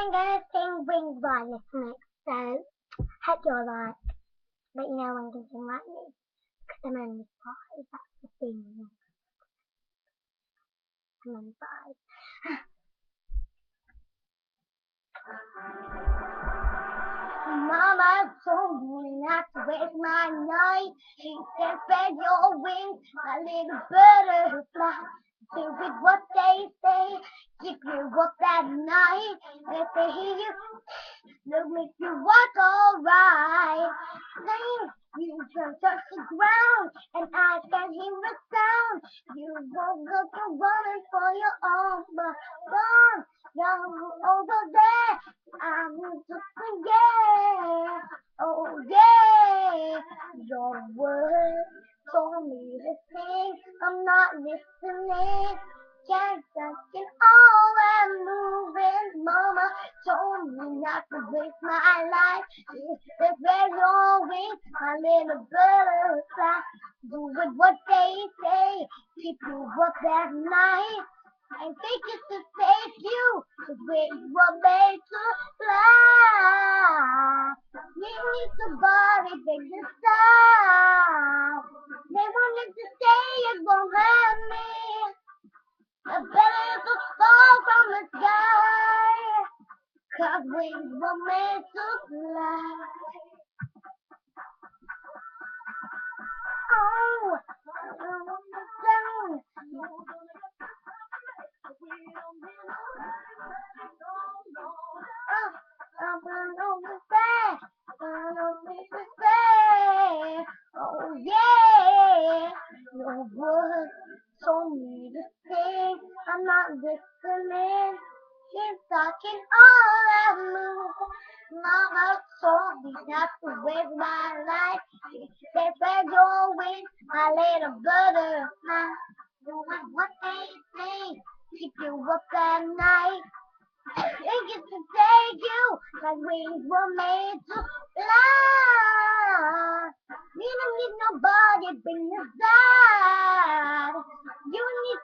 I'm gonna sing Wings by this mix, so hope you're like, but you know one can sing like me, because I'm only 5, that's the thing, I'm only 5. Mama told me not to waste my night. She said, spread your wings, my little butterfly. Do with what they say, keep you up at night. And if they hear you, they'll make you walk alright. Then you can touch the ground, and I can hear a sound. You won't look for running for your own, but gone, down over there. I'm just a yeah, oh yeah. Your words told me to sing, I'm not listening. Can't touch all I'm moving. Mama told me not to waste my life. If there's your wings, my little butterfly. Do with what they say, keep you up at night. I think it's to save you, cause wings were made to fly. We need somebody big to stop. They wanted to say it won't hurt me. I better to fall from the sky, cause wings were made to fly. Oh, down. Oh yeah, your words told me to sing. I'm not listening. He's talking all I move. Mama told me not to waste my life. They spread your wings, my little butterfly. Doing what they say, keep you up at night. It gets to take you, like wings were made to fly. You don't need nobody bring you side. You need